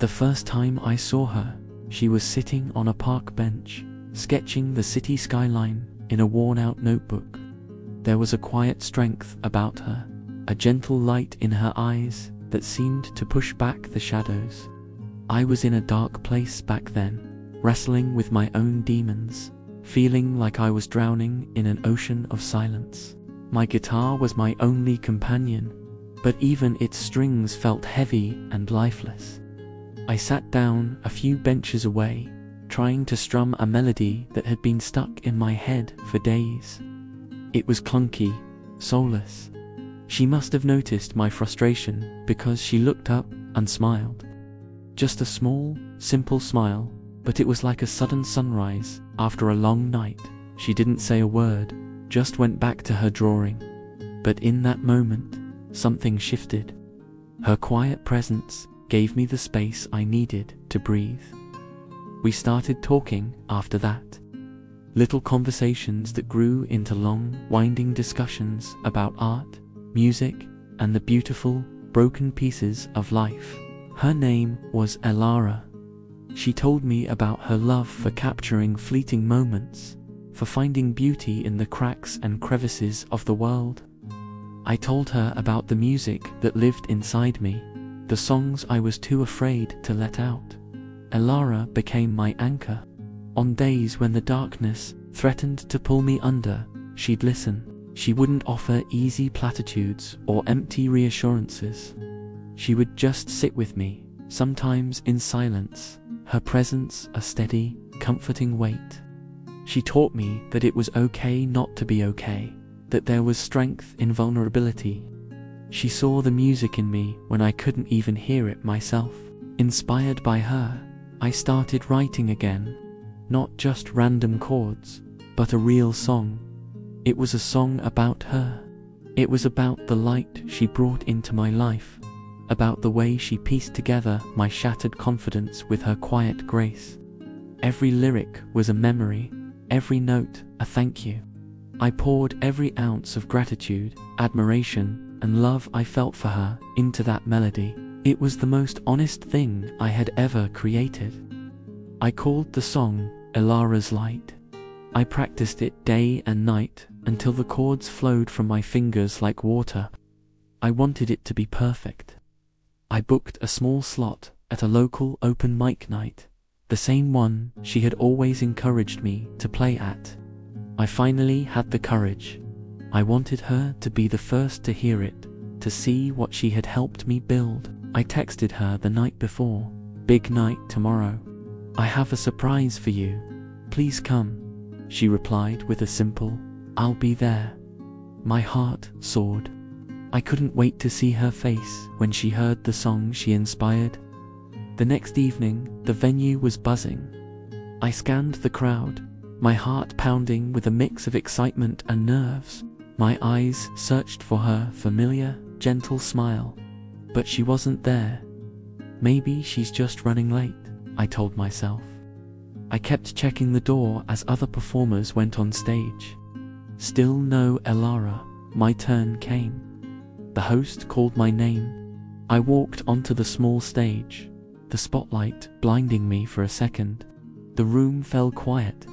The first time I saw her, she was sitting on a park bench, sketching the city skyline in a worn-out notebook. There was a quiet strength about her, a gentle light in her eyes that seemed to push back the shadows. I was in a dark place back then, wrestling with my own demons, feeling like I was drowning in an ocean of silence. My guitar was my only companion, but even its strings felt heavy and lifeless. I sat down a few benches away, trying to strum a melody that had been stuck in my head for days. It was clunky, soulless. She must have noticed my frustration because she looked up and smiled. Just a small, simple smile, but it was like a sudden sunrise after a long night. She didn't say a word, just went back to her drawing. But in that moment, something shifted. Her quiet presence gave me the space I needed to breathe. We started talking after that. Little conversations that grew into long, winding discussions about art, music, and the beautiful, broken pieces of life. Her name was Elara. She told me about her love for capturing fleeting moments, for finding beauty in the cracks and crevices of the world. I told her about the music that lived inside me, the songs I was too afraid to let out. Elara became my anchor. On days when the darkness threatened to pull me under, she'd listen. She wouldn't offer easy platitudes or empty reassurances. She would just sit with me, sometimes in silence, her presence a steady, comforting weight. She taught me that it was okay not to be okay, that there was strength in vulnerability. She saw the music in me when I couldn't even hear it myself. Inspired by her, I started writing again, not just random chords, but a real song. It was a song about her. It was about the light she brought into my life, about the way she pieced together my shattered confidence with her quiet grace. Every lyric was a memory, every note a thank you. I poured every ounce of gratitude, admiration, and love I felt for her into that melody. It was the most honest thing I had ever created. I called the song Elara's Light. I practiced it day and night until the chords flowed from my fingers like water. I wanted it to be perfect. I booked a small slot at a local open mic night, the same one she had always encouraged me to play at. I finally had the courage. I wanted her to be the first to hear it, to see what she had helped me build. I texted her the night before, "Big night tomorrow. I have a surprise for you. Please come." She replied with a simple, "I'll be there." My heart soared. I couldn't wait to see her face when she heard the song she inspired. The next evening, the venue was buzzing. I scanned the crowd, my heart pounding with a mix of excitement and nerves. My eyes searched for her familiar, gentle smile, but she wasn't there. Maybe she's just running late, I told myself. I kept checking the door as other performers went on stage. Still no Elara. My turn came. The host called my name. I walked onto the small stage, the spotlight blinding me for a second. The room fell quiet.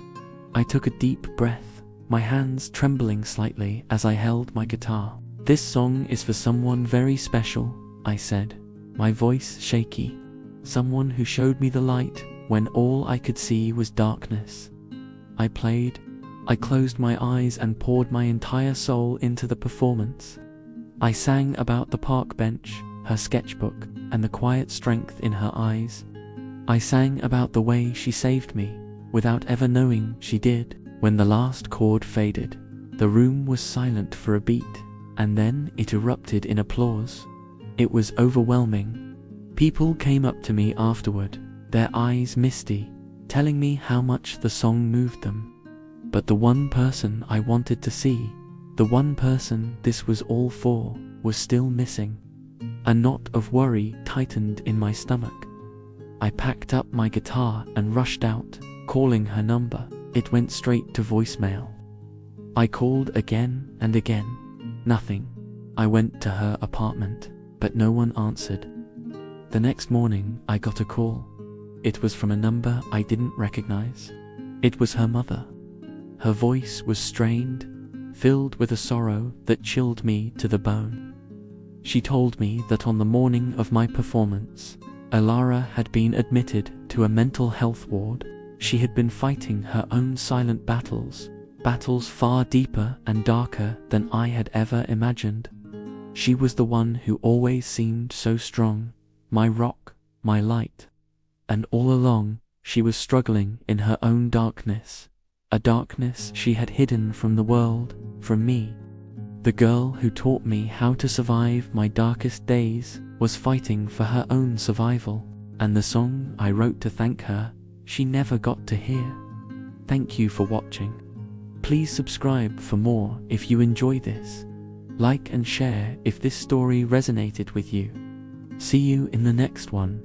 I took a deep breath, my hands trembling slightly as I held my guitar. "This song is for someone very special," I said, my voice shaky. "Someone who showed me the light when all I could see was darkness." I played. I closed my eyes and poured my entire soul into the performance. I sang about the park bench, her sketchbook, and the quiet strength in her eyes. I sang about the way she saved me, without ever knowing she did. When the last chord faded, the room was silent for a beat, and then it erupted in applause. It was overwhelming. People came up to me afterward, their eyes misty, telling me how much the song moved them. But the one person I wanted to see, the one person this was all for, was still missing. A knot of worry tightened in my stomach. I packed up my guitar and rushed out, calling her number. It went straight to voicemail. I called again and again. Nothing. I went to her apartment, but no one answered. The next morning, I got a call. It was from a number I didn't recognize. It was her mother. Her voice was strained, filled with a sorrow that chilled me to the bone. She told me that on the morning of my performance, Alara had been admitted to a mental health ward. She had been fighting her own silent battles, battles far deeper and darker than I had ever imagined. She was the one who always seemed so strong, my rock, my light. And all along, she was struggling in her own darkness, a darkness she had hidden from the world, from me. The girl who taught me how to survive my darkest days was fighting for her own survival, and the song I wrote to thank her, she never got to hear. Thank you for watching. Please subscribe for more if you enjoy this. Like and share if this story resonated with you. See you in the next one.